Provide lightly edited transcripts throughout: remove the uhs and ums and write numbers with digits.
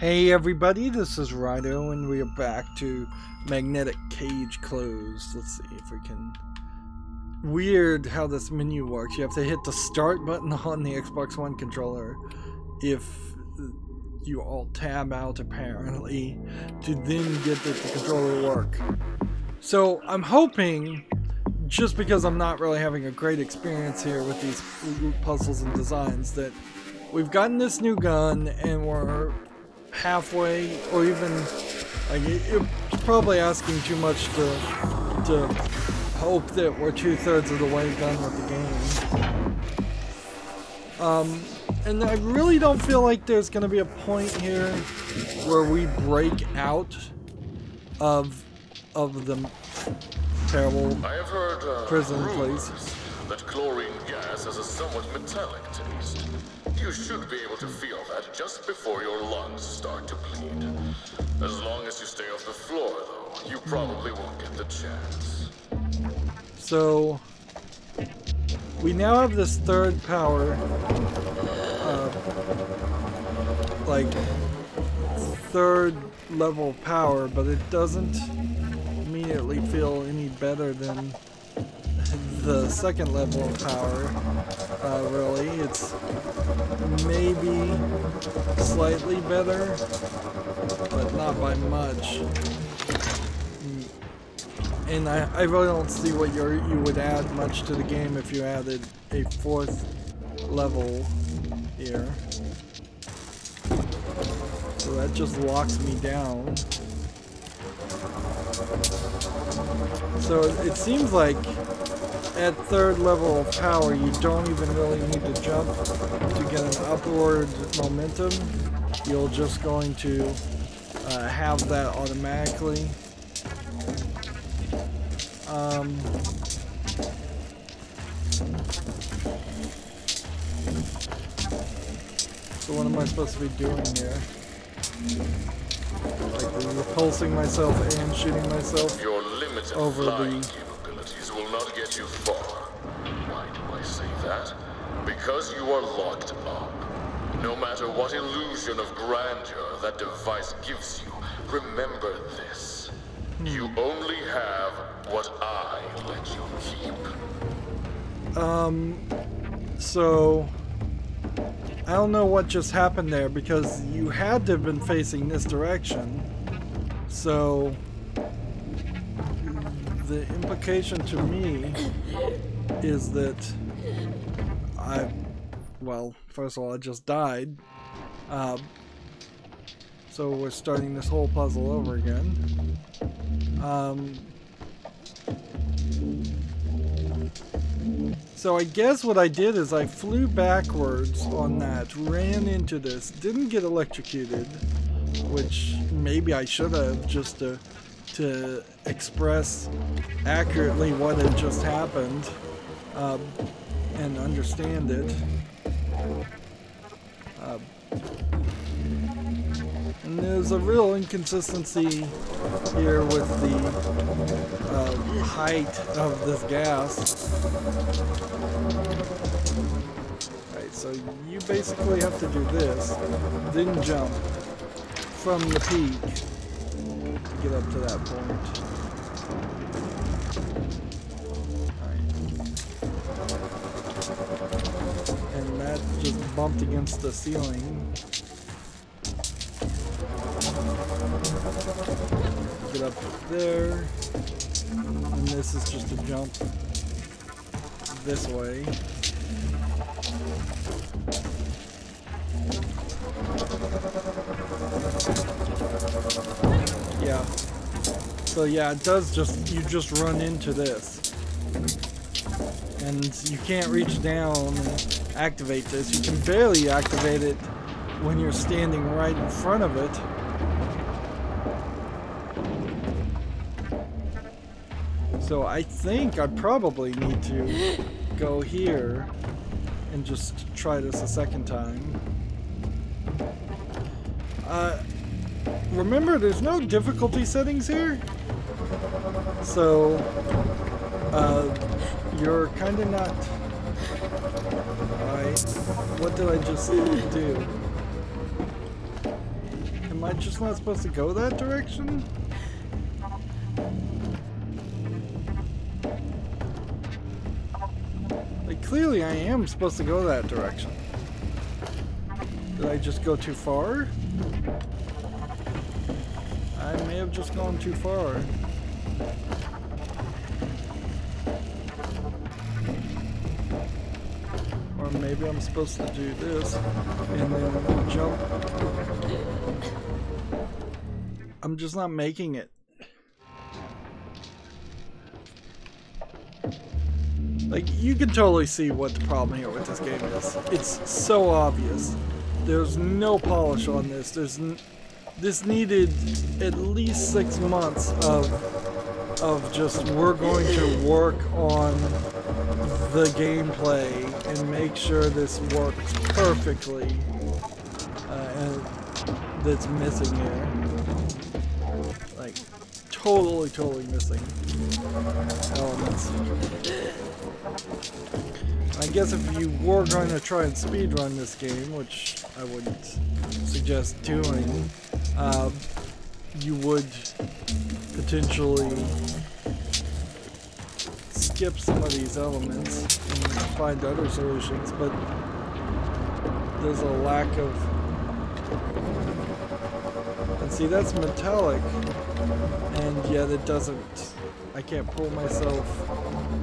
Hey everybody, this is Rydo and we are back to magnetic cage closed. Let's see if we can... Weird how this menu works. You have to hit the start button on the Xbox One controller if you alt tab out apparently to then get the controller to work. So I'm hoping, just because I'm not really having a great experience here with these puzzles and designs, that we've gotten this new gun and we're halfway, or even like it's probably asking too much to hope that we're 2/3 of the way done with the game. And I really don't feel like there's going to be a point here where we break out of the terrible prison place. That chlorine gas has a somewhat metallic taste. You should be able to feel that just before your lungs start to bleed. As long as you stay off the floor, though, you probably won't get the chance. So, we now have this third power, like, third level of power, but it doesn't immediately feel any better than the second level of power, really. It's maybe slightly better, but not by much. And I really don't see what you would add much to the game if you added a fourth level here. So that just locks me down. So it seems like at third level of power, you don't even really need to jump to get an upward momentum. You're just going to have that automatically. So what am I supposed to be doing here? Like repulsing myself and shooting myself Your limited over flying the... capabilities will not get you far. Why do I say that? Because you are locked up. No matter what illusion of grandeur that device gives you, remember this. You only have what I let you keep. So I don't know what just happened there, because you had to have been facing this direction. So the implication to me is that well, first of all, I just died. So we're starting this whole puzzle over again. So I guess what I did is I flew backwards on that, ran into this, didn't get electrocuted, which maybe I should have, just to express accurately what had just happened, and understand it. And there's a real inconsistency here with the height of this gas. Right, so you basically have to do this, then jump from the peak to get up to that point. Right. And that just bumped against the ceiling. Get up there, and this is just a jump this way. Yeah. So yeah, it does you just run into this. And you can't reach down and activate this. You can barely activate it when you're standing right in front of it. So I think I probably need to go here and just try this a second time. Remember, there's no difficulty settings here. So you're kind of not... Alright, what did I just do? Am Am I just not supposed to go that direction? Like, clearly I am supposed to go that direction. Did I just go too far? I may have just gone too far. Or maybe I'm supposed to do this and then jump. I'm just not making it. Like, you can totally see what the problem here with this game is. It's so obvious. There's no polish on this. This needed at least 6 months of just, we're going to work on the gameplay and make sure this works perfectly. And that's missing here. Like, totally missing elements. I guess if you were going to try and speedrun this game, which I wouldn't suggest doing, you would potentially skip some of these elements and find other solutions, but there's a lack of... And see, that's metallic, and yet it doesn't... I can't pull myself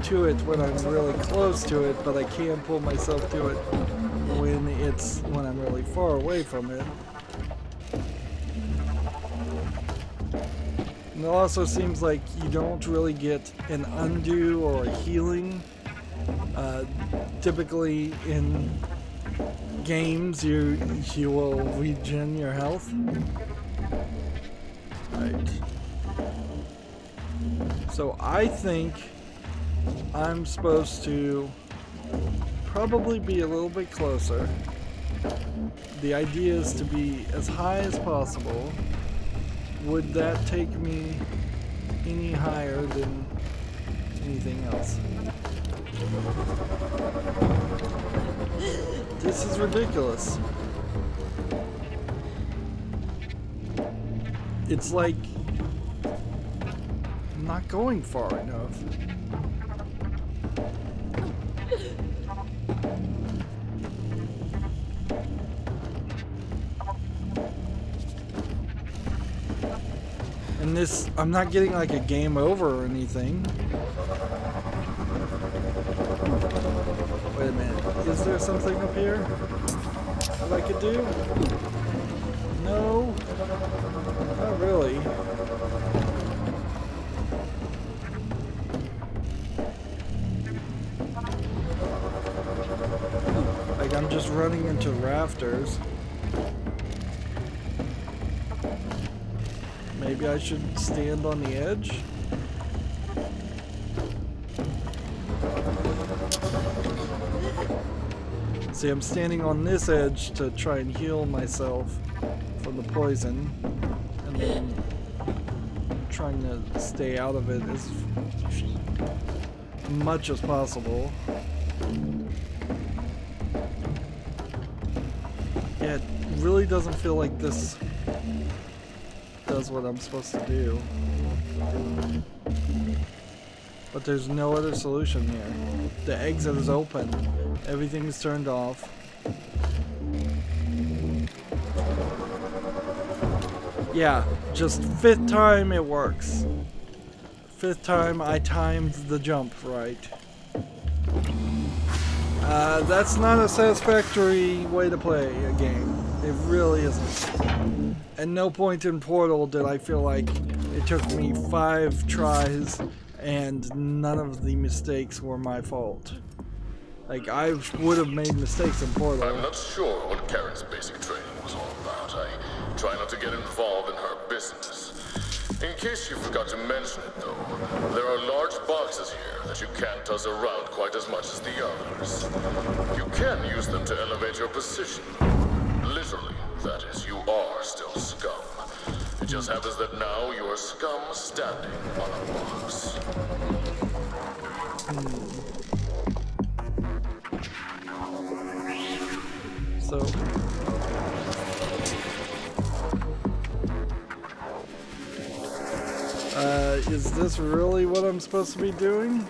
to it when I'm really close to it, but I can pull myself to it when I'm really far away from it. And it also seems like you don't really get an undo or a healing. Typically in games you will regen your health. Right. So I think I'm supposed to probably be a little bit closer. The idea is to be as high as possible. Would that take me any higher than anything else? This is ridiculous. It's like I'm not going far enough. And this, I'm not getting like a game over or anything. Wait a minute, is there something up here that I could do? No, not really. Like, I'm just running into rafters. Maybe I should stand on the edge? See, I'm standing on this edge to try and heal myself from the poison, and then trying to stay out of it as much as possible. Yeah, it really doesn't feel like this does what I'm supposed to do. But there's no other solution here. The exit is open. Everything is turned off. Yeah, just 5th time it works. 5th time I timed the jump right. That's not a satisfactory way to play a game. It really isn't. At no point in Portal did I feel like it took me 5 tries and none of the mistakes were my fault. Like, I would have made mistakes in Portal. I'm not sure what Karen's basic training was all about. I try not to get involved in her business. In case you forgot to mention it, though, there are large boxes here that you can't toss around quite as much as the others. You can use them to elevate your position. Literally, that is, you are still scum. It just happens that now you are scum standing on a box. So is this really what I'm supposed to be doing?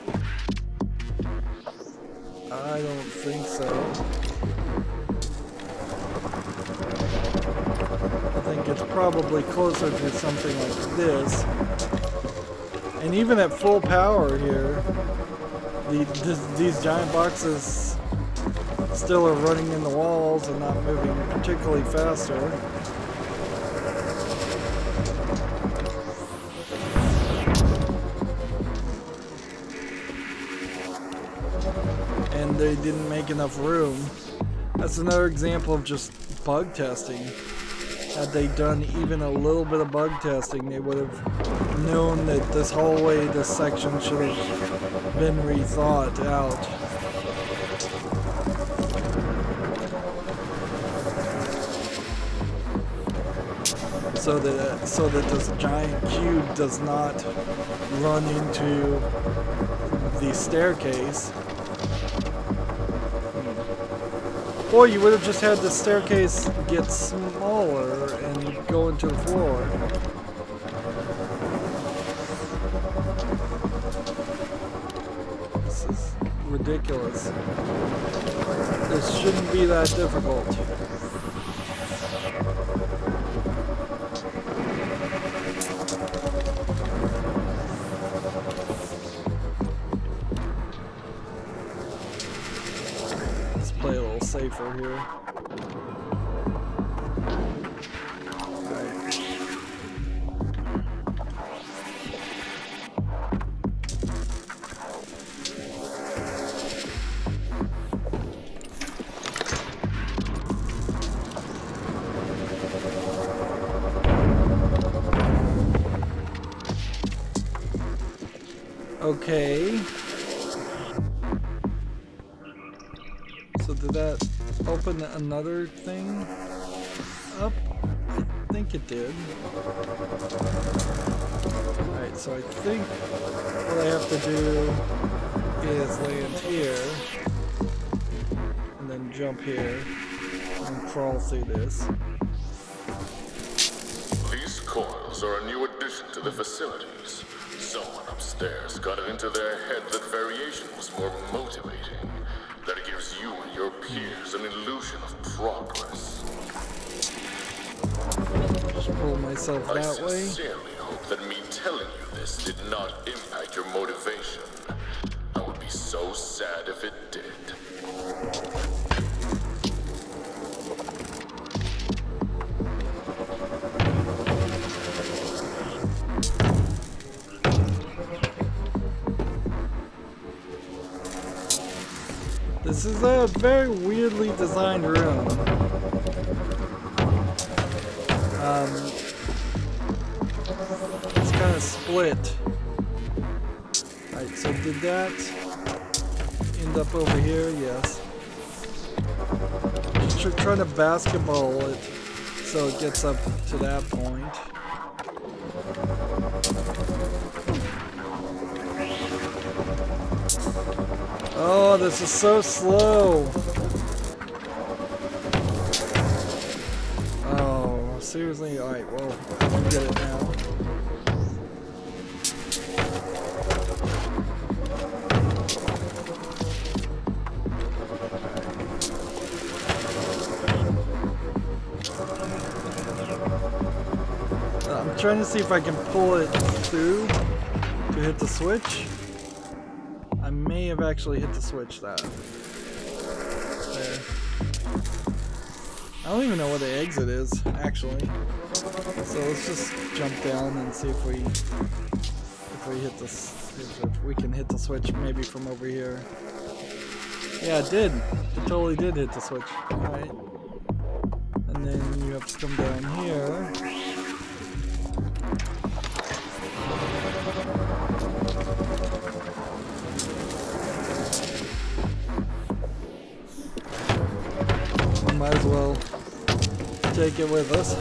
I don't think so. I think it's probably closer to something like this. And even at full power here, these giant boxes still are running in the walls and not moving particularly faster. And they didn't make enough room. That's another example of just bug testing. Had they done even a little bit of bug testing, they would have known that this hallway, this section should have been rethought out. So that this giant cube does not run into the staircase. Or you would have just had the staircase get smaller and go into the floor. This is ridiculous. This shouldn't be that difficult. Play a little safer here. Right. Okay. So did that open another thing up? I think it did. Alright, so I think what I have to do is land here, and then jump here, and crawl through this. These coils are a new addition to the facilities. Someone upstairs got it into their head that variation was more motivating. That it gives you and your peers an illusion of progress. Just pull myself that way. I sincerely hope that me telling you this did not impact your motivation. I would be so sad if it did. This is a very weirdly designed room. It's kind of split. Alright, so did that end up over here? Yes. Just trying to basketball it so it gets up to that point. Oh, this is so slow. Oh, seriously? Alright, well, I can get it now. I'm trying to see if I can pull it through to hit the switch. I may have actually hit the switch that. There. I don't even know where the exit is, actually. So let's just jump down and see if we hit this, if we can hit the switch maybe from over here. Yeah, it did. It totally did hit the switch. Alright. And then you have to come down here. Might as well take it with us.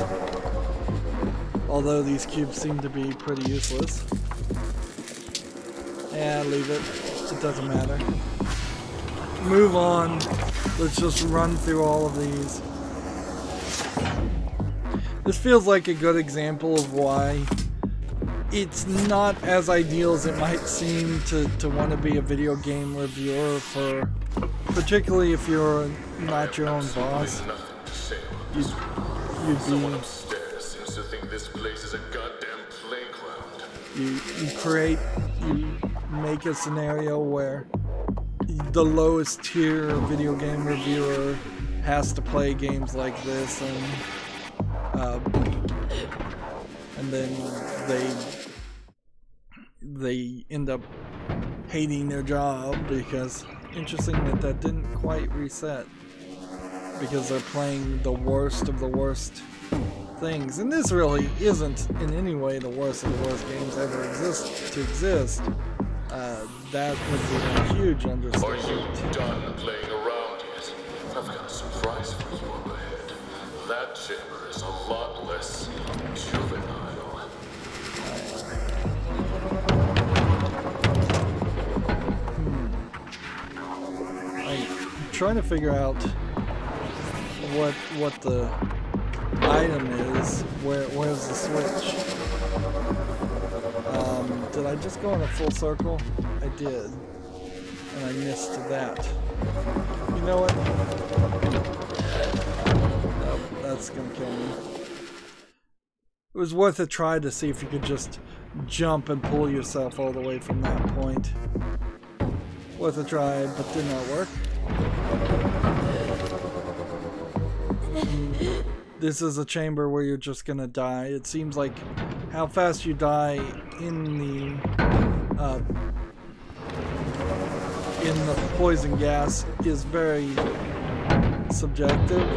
Although these cubes seem to be pretty useless. Yeah, leave it. It doesn't matter. Move on. Let's just run through all of these. This feels like a good example of why it's not as ideal as it might seem to want to be a video game reviewer, for particularly if you're not your own boss. You'd Someone upstairs seems to think this place is a goddamn playground. you make a scenario where the lowest tier video game reviewer has to play games like this, and then they end up hating their job because, interesting that didn't quite reset, because they're playing the worst of the worst things. And this really isn't in any way the worst of the worst games ever exist. That would be a huge understatement. Are you done playing around yet? I've got a surprise for you up ahead. That chamber is a lot less juvenile. I'm trying to figure out what the item is. Where's the switch? Did I just go in a full circle? I did, and I missed that. You know what? Nope, that's gonna kill me. It was worth a try to see if you could just jump and pull yourself all the way from that point. Worth a try, but did not work. This is a chamber where you're just gonna die. It seems like how fast you die in the poison gas is very subjective.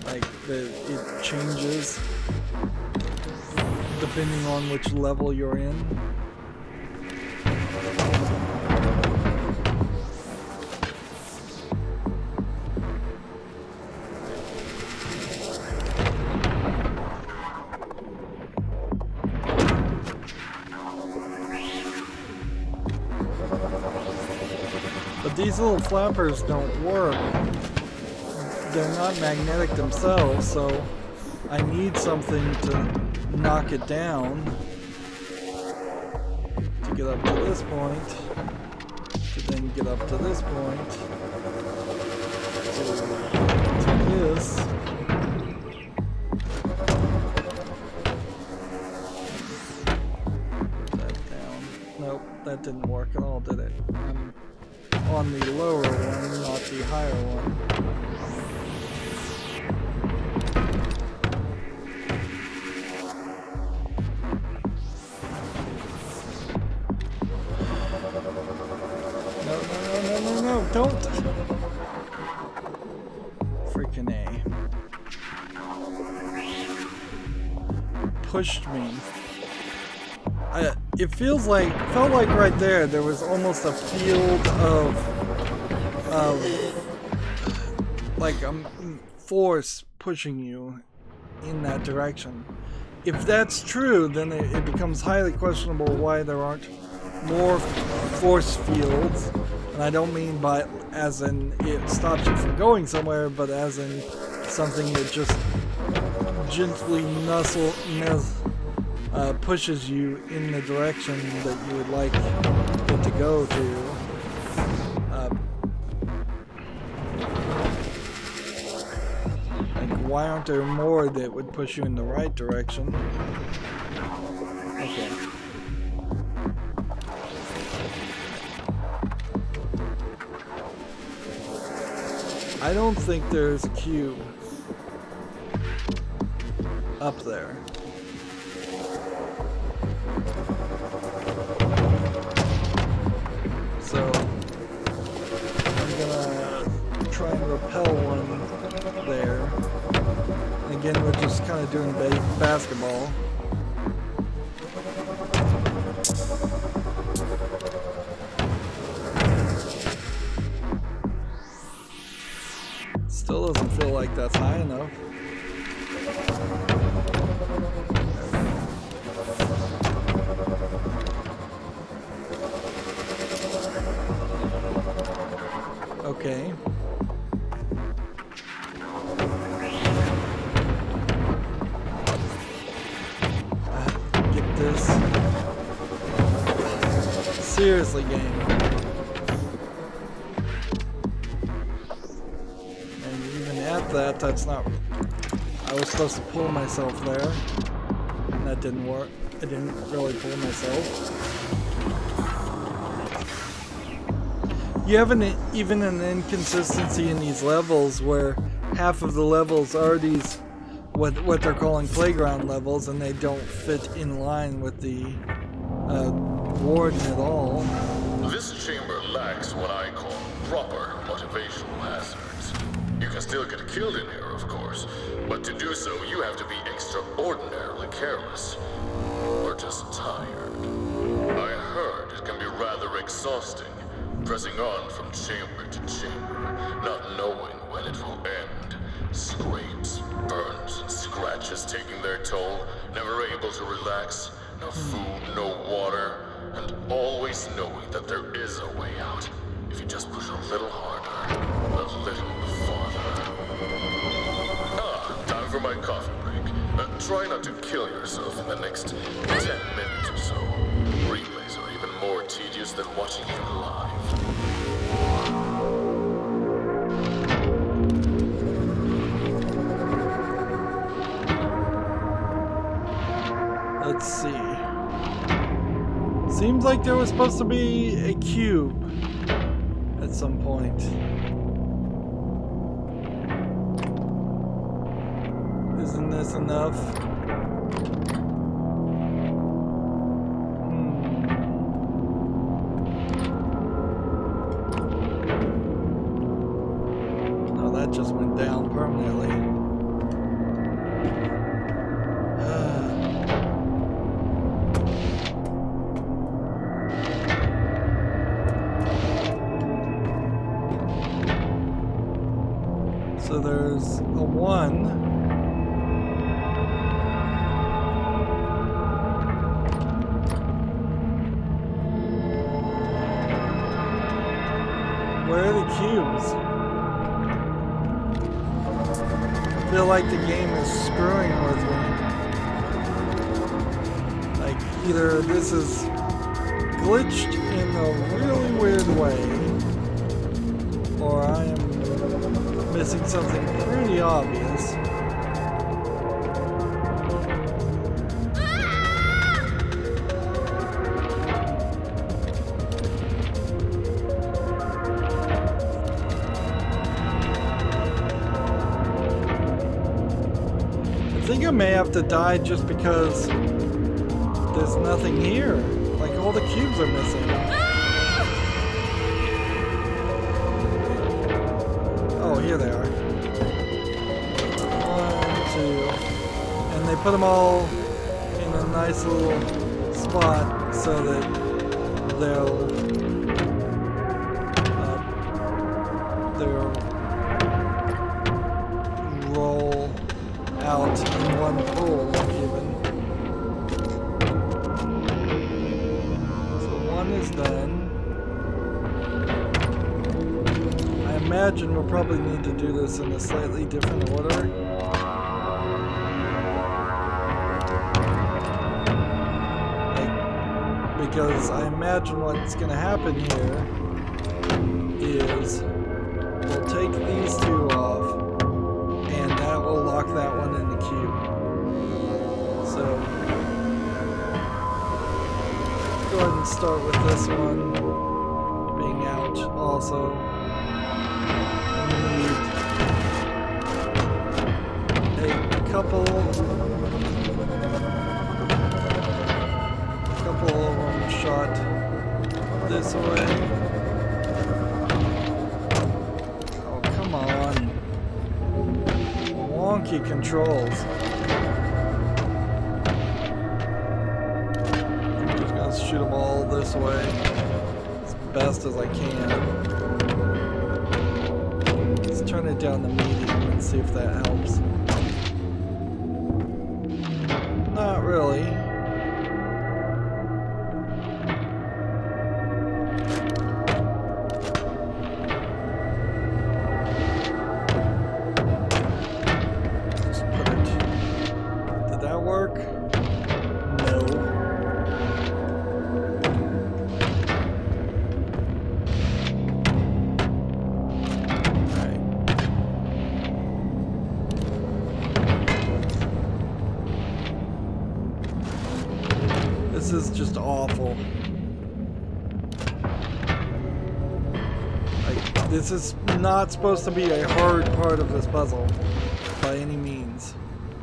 Like it changes depending on which level you're in. These little flappers don't work. They're not magnetic themselves, so I need something to knock it down to get up to this point, to then get up to this point, to this. That down. Nope, that didn't work at all, did it? On the lower one, not the higher one. No, don't! Freaking A. Pushed me. It felt like right there was almost a field of like a force pushing you in that direction. If that's true, then it becomes highly questionable why there aren't more force fields. And I don't mean by as in it stops you from going somewhere, but as in something that just gently pushes you in the direction that you would like it to go to. Like, why aren't there more that would push you in the right direction? Okay. I don't think there's a cube up there. So I'm gonna try and repel one there. And again, we're just kind of doing basketball. Still doesn't feel like that's high enough. Okay. Get this. Seriously, game. And even at that, that's not... I was supposed to pull myself there. And that didn't work. I didn't really pull myself. You have even an inconsistency in these levels where half of the levels are these what they're calling playground levels, and they don't fit in line with the Warden at all. This chamber lacks what I call proper motivational hazards. You can still get killed in here, of course, but to do so you have to be extraordinarily careless. Or just tired. I heard it can be rather exhausting, pressing on from chamber to chamber, not knowing when it will end. Scrapes, burns, and scratches taking their toll, never able to relax, no food, no water, and always knowing that there is a way out, if you just push a little harder, a little farther. Ah, time for my coffee break. Try not to kill yourself in the next 10 minutes or so. Replays are even more tedious than watching you live. Let's see. Seems like there was supposed to be a cube at some point. Isn't this enough? No, that just went down permanently. So there's a 1. Where are the cubes? I feel like the game is screwing with me. Like, either this is glitched in a really weird way, or I am missing something pretty obvious. I think I may have to die just because there's nothing here. Like, all the cubes are missing. Oh, here they are. 1, 2. And they put them all in a nice little spot so that they'll roll out in one pull, even. So 1 is done. I imagine we'll probably need to do this in a slightly different order. Because I imagine what's going to happen here is we'll take these 2 off, and that will lock that one in the cube. So go ahead and start with this one being out also. Need a couple of them shot this way. Oh, come on. Wonky controls. I'm just gonna shoot them all this way as best as I can. Let's turn it down to medium and see if that helps. Not really. This is just awful. Like, this is not supposed to be a hard part of this puzzle by any means.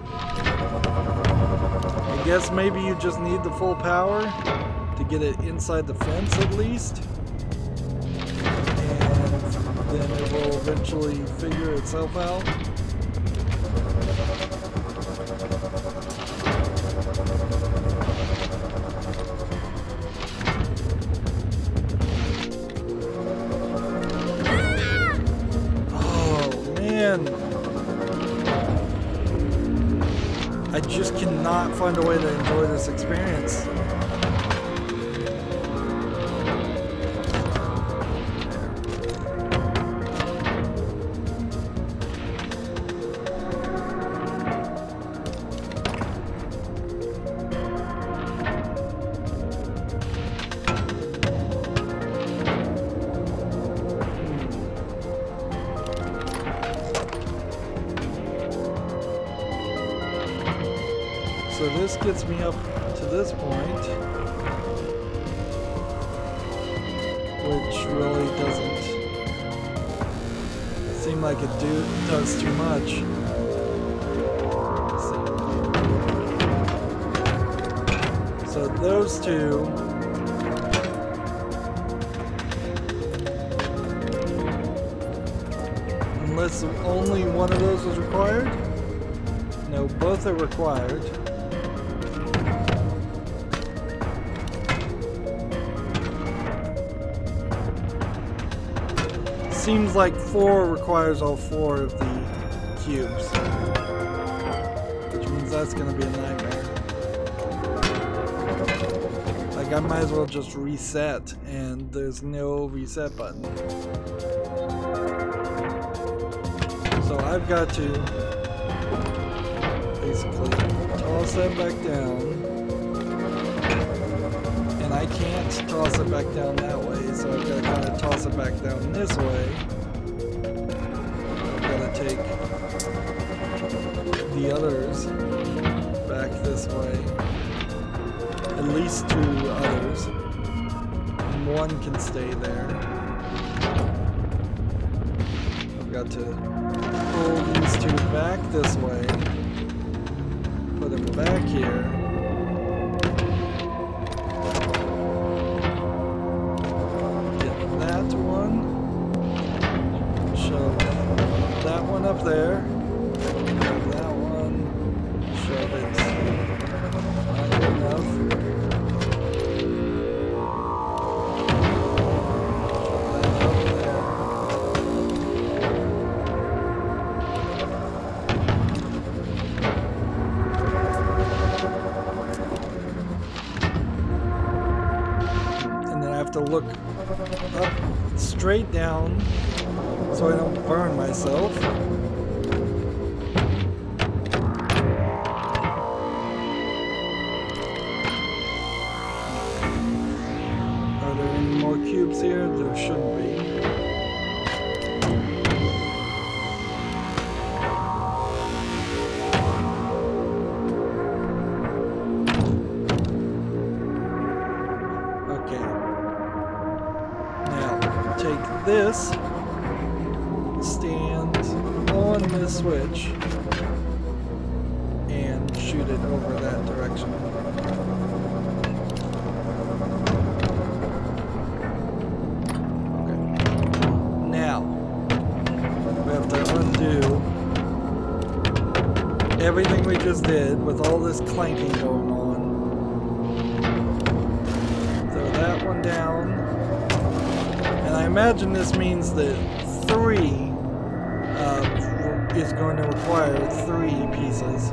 I guess maybe you just need the full power to get it inside the fence at least. And then it will eventually figure itself out. I just cannot find a way to enjoy this experience. So this gets me up to this point, which really doesn't seem like it does too much. So those two, unless only one of those was required? No, both are required. Seems like 4 requires all 4 of the cubes, which means that's going to be a nightmare. Like, I might as well just reset, and there's no reset button. So I've got to basically toss that back down, and I can't toss it back down that way. So I've got to kind of toss it back down this way. I've got to take the others back this way. At least 2 others. And 1 can stay there. I've got to pull these 2 back this way. Put them back here. Up there, grab that one, shove it, not good enough, that up there, and then I have to look up, straight down, so I don't burn myself. Cubes here? There shouldn't be. Okay. Now, take this, stand on this switch, and shoot it over that direction. Everything we just did with all this clanking going on. Throw that one down. And I imagine this means that 3 is going to require 3 pieces.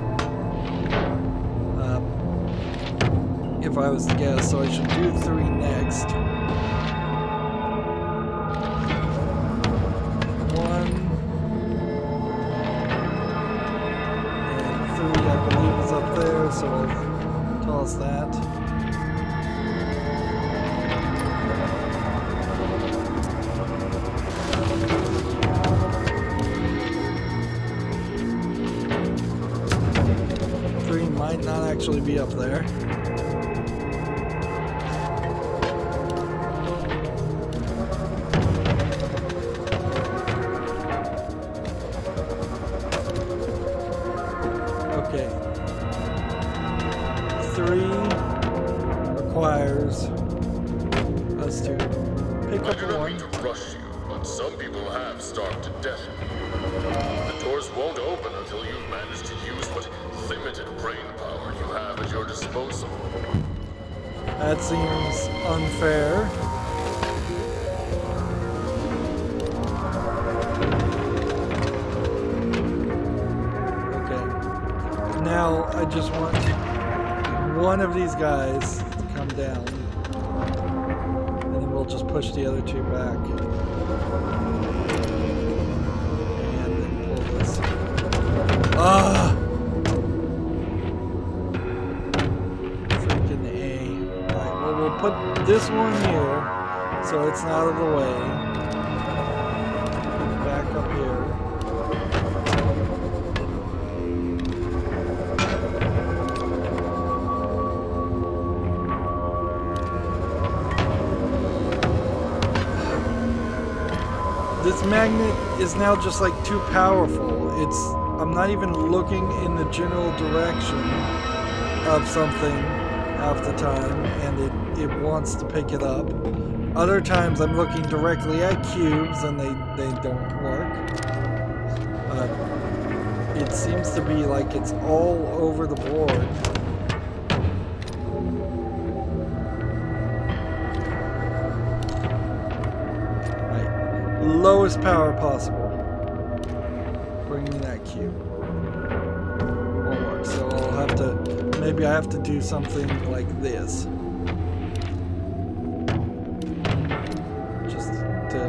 If I was to guess, so I should do 3 next. 1. Up there, so I'll toss that. Three might not actually be up there. 3 requires us to pick I up do not one. mean to rush you, but some people have starved to death. The doors won't open until you've managed to use what limited brain power you have at your disposal. That seems unfair. Okay. Now I just want one of these guys to come down. And then we'll just push the other 2 back. And then pull this. Ah! Freaking A. Alright, well, we'll put this one here so it's not out of the way. Back up here. This magnet is now just like too powerful. I'm not even looking in the general direction of something half the time, and it wants to pick it up. Other times I'm looking directly at cubes and they don't work. It seems to be like it's all over the board. Lowest power possible. Bring me that cube. Won't work, so I'll have to, maybe I have to do something like this. Just to,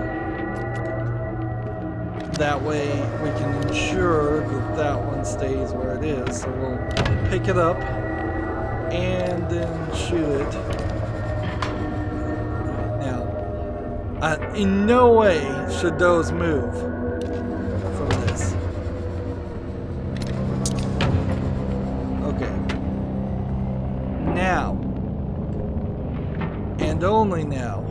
that way we can ensure that that one stays where it is. So we'll pick it up and then shoot it. In no way should those move from this. Okay. Now, and only now,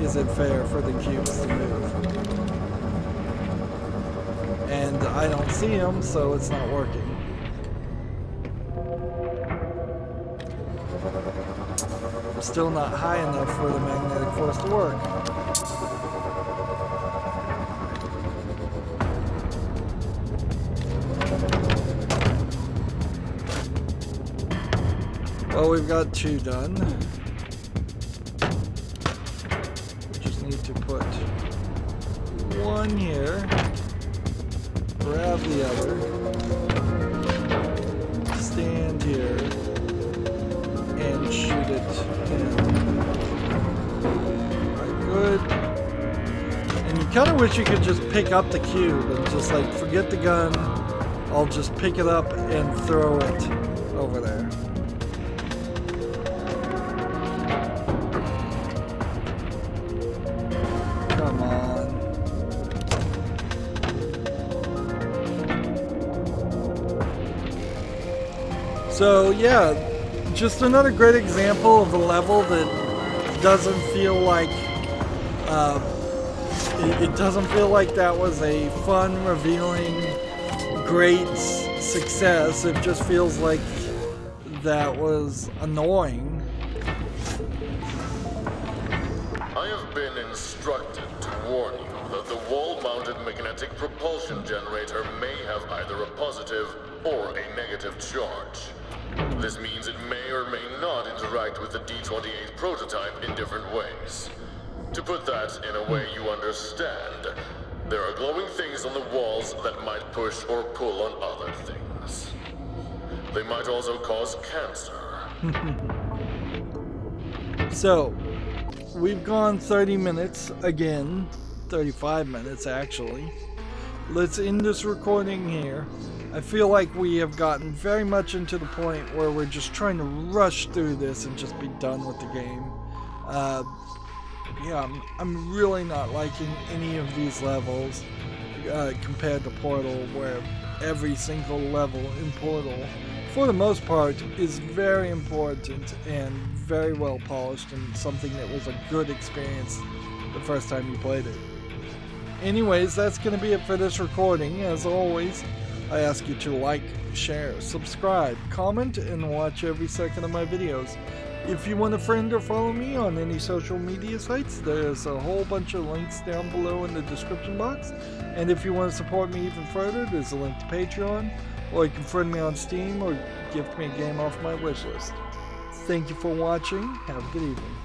is it fair for the cubes to move. And I don't see them, so it's not working. Still not high enough for the magnetic force to work. Well, we've got 2 done. We just need to put 1 here, grab the other, stand here, and shoot it in. Alright, good. And you kind of wish you could just pick up the cube and just like forget the gun. I'll just pick it up and throw it over there. Come on. So yeah, just another great example of a level that doesn't feel like it doesn't feel like that was a fun, revealing, great success. It just feels like that was annoying. I have been instructed to warn you that the wall-mounted magnetic propulsion generator may have either a positive or a negative charge. This means it may or may not interact with the D-28 prototype in different ways. To put that in a way you understand, there are glowing things on the walls that might push or pull on other things. They might also cause cancer. So, we've gone 30 minutes again, 35 minutes actually. Let's end this recording here. I feel like we have gotten very much into the point where we're just trying to rush through this and just be done with the game. Yeah, I'm really not liking any of these levels compared to Portal, where every single level in Portal, for the most part, is very important and very well polished and something that was a good experience the first time you played it. Anyways, that's going to be it for this recording. As always, I ask you to like, share, subscribe, comment, and watch every second of my videos. If you want to friend or follow me on any social media sites, there's a whole bunch of links down below in the description box. And if you want to support me even further, there's a link to Patreon, or you can friend me on Steam, or gift me a game off my wishlist. Thank you for watching. Have a good evening.